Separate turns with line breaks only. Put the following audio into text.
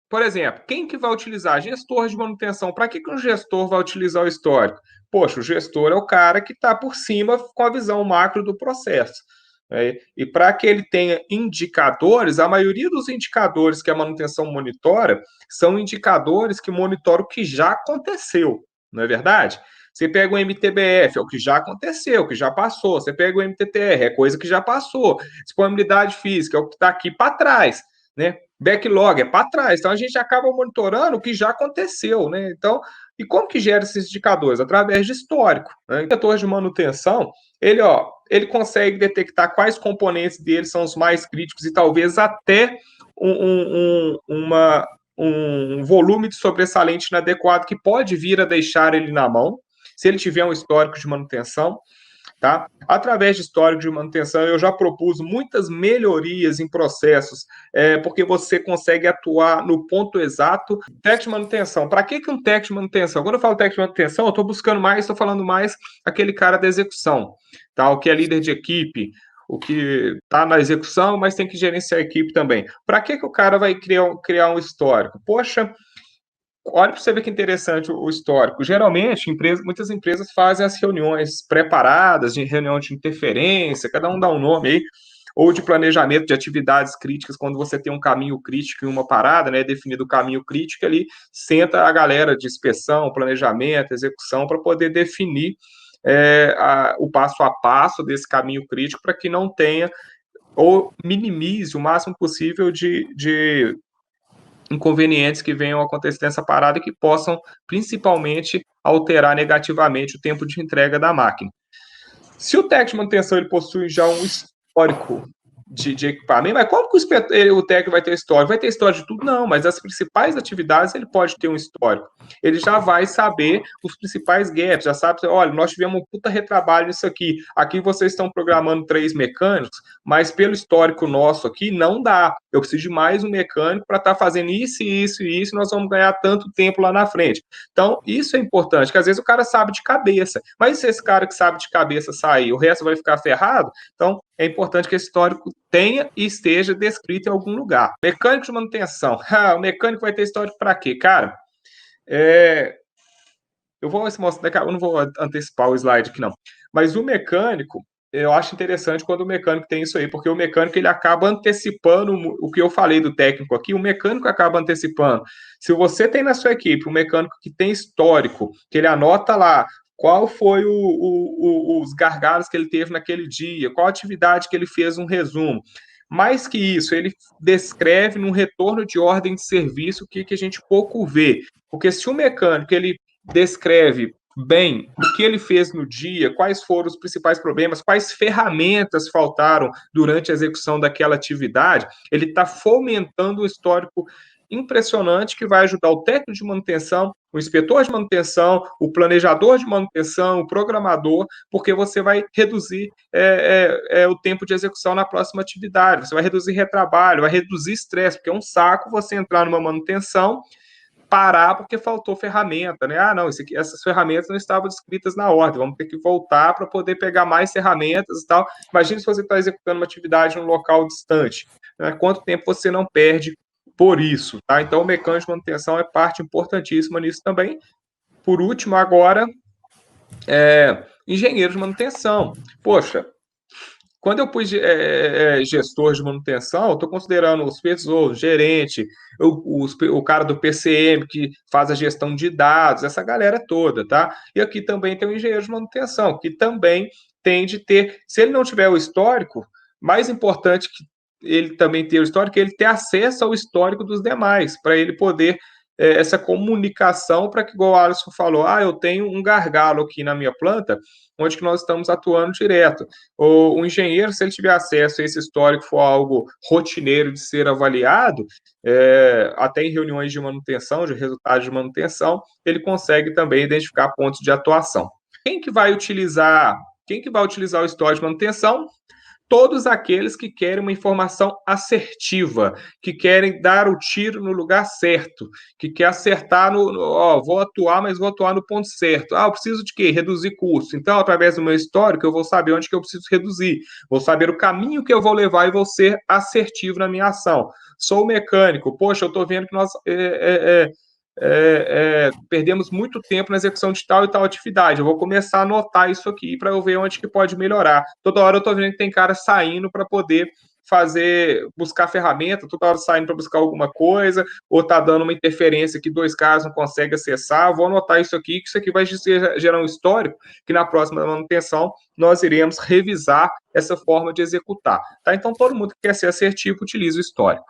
por exemplo, quem que vai utilizar? Gestor de manutenção. Para que um gestor vai utilizar o histórico? Poxa, o gestor é o cara que está por cima com a visão macro do processo. Né? E para que ele tenha indicadores, a maioria dos indicadores que a manutenção monitora são indicadores que monitoram o que já aconteceu, não é verdade? Você pega o MTBF, é o que já aconteceu, o que já passou. Você pega o MTTR, é coisa que já passou. Disponibilidade física, é o que está aqui para trás, né? Backlog é para trás. Então a gente acaba monitorando o que já aconteceu, né? Então, e como que gera esses indicadores? Através de histórico. Né? O setor de manutenção, ele consegue detectar quais componentes dele são os mais críticos e talvez até um volume de sobressalente inadequado que pode vir a deixar ele na mão, se ele tiver um histórico de manutenção. Tá? Através de histórico de manutenção, eu já propus muitas melhorias em processos, porque você consegue atuar no ponto exato. Técnico de manutenção. Para que um técnico de manutenção? Quando eu falo técnico de manutenção, eu estou buscando mais, estou falando mais aquele cara da execução, tá? O que é líder de equipe, o que está na execução, mas tem que gerenciar a equipe também. Para que o cara vai criar um histórico? Poxa, olha para você ver que interessante o histórico. Geralmente, muitas empresas fazem as reuniões preparadas, de reunião de interferência, cada um dá um nome aí, ou de planejamento de atividades críticas, quando você tem um caminho crítico em uma parada, né, definido o caminho crítico ali, senta a galera de inspeção, planejamento, execução, para poder definir o passo a passo desse caminho crítico, para que não tenha ou minimize o máximo possível de inconvenientes que venham a acontecer nessa parada e que possam, principalmente, alterar negativamente o tempo de entrega da máquina. Se o técnico de manutenção ele possui já um histórico de equipamento, mas como que o técnico vai ter histórico? Vai ter histórico de tudo? Não, mas as principais atividades ele pode ter um histórico. Ele já vai saber os principais gaps, já sabe, olha, nós tivemos um puta retrabalho nisso aqui. Aqui vocês estão programando 3 mecânicos, mas pelo histórico nosso aqui não dá. Eu preciso de mais um mecânico para estar fazendo isso, isso e isso, e nós vamos ganhar tanto tempo lá na frente. Então, isso é importante, que às vezes o cara sabe de cabeça, mas se esse cara que sabe de cabeça sair, o resto vai ficar ferrado, então é importante que esse histórico tenha e esteja descrito em algum lugar. Mecânico de manutenção. O mecânico vai ter histórico para quê? Cara, eu vou mostrar, eu não vou antecipar o slide aqui não, mas o mecânico, eu acho interessante quando o mecânico tem isso aí, porque o mecânico ele acaba antecipando o que eu falei do técnico aqui, o mecânico acaba antecipando. Se você tem na sua equipe um mecânico que tem histórico, que ele anota lá qual foi os gargalos que ele teve naquele dia, qual atividade que ele fez um resumo. Mais que isso, ele descreve num retorno de ordem de serviço o que a gente pouco vê. Porque se o mecânico ele descreve bem o que ele fez no dia, quais foram os principais problemas, quais ferramentas faltaram durante a execução daquela atividade, ele está fomentando um histórico impressionante que vai ajudar o técnico de manutenção, o inspetor de manutenção, o planejador de manutenção, o programador, porque você vai reduzir o tempo de execução na próxima atividade, você vai reduzir retrabalho, vai reduzir estresse, porque é um saco você entrar numa manutenção, parar porque faltou ferramenta, né? Ah, não, essas ferramentas não estavam descritas na ordem, vamos ter que voltar para poder pegar mais ferramentas e tal. Imagina se você está executando uma atividade em um local distante, né? Quanto tempo você não perde por isso, tá? Então, o mecânico de manutenção é parte importantíssima nisso também. Por último, agora, engenheiro de manutenção. Poxa, quando eu pus gestor de manutenção, estou considerando o supervisor, o gerente, o cara do PCM que faz a gestão de dados, essa galera toda, tá? E aqui também tem o engenheiro de manutenção, que também tem de ter, se ele não tiver o histórico, mais importante que ele também ter o histórico, é ele ter acesso ao histórico dos demais, para ele poder essa comunicação para que, igual o Alisson falou, eu tenho um gargalo aqui na minha planta, onde que nós estamos atuando direto. O engenheiro, se ele tiver acesso a esse histórico, for algo rotineiro de ser avaliado, até em reuniões de manutenção, de resultados de manutenção, ele consegue também identificar pontos de atuação. Quem que vai utilizar o histórico de manutenção? todos aqueles que querem uma informação assertiva, que querem dar o tiro no lugar certo, que quer acertar vou atuar, mas vou atuar no ponto certo. Eu preciso de quê? Reduzir custo. Então, através do meu histórico, eu vou saber onde que eu preciso reduzir, vou saber o caminho que eu vou levar e vou ser assertivo na minha ação. Sou mecânico, poxa, eu estou vendo que nós perdemos muito tempo na execução de tal e tal atividade. Eu vou começar a anotar isso aqui para eu ver onde que pode melhorar. Toda hora eu estou vendo que tem cara saindo para poder buscar ferramenta, toda hora saindo para buscar alguma coisa, ou tá dando uma interferência que 2 caras não conseguem acessar. Vou anotar isso aqui, que isso aqui vai gerar um histórico que na próxima manutenção nós iremos revisar essa forma de executar. Tá? Então, todo mundo que quer ser assertivo utiliza o histórico.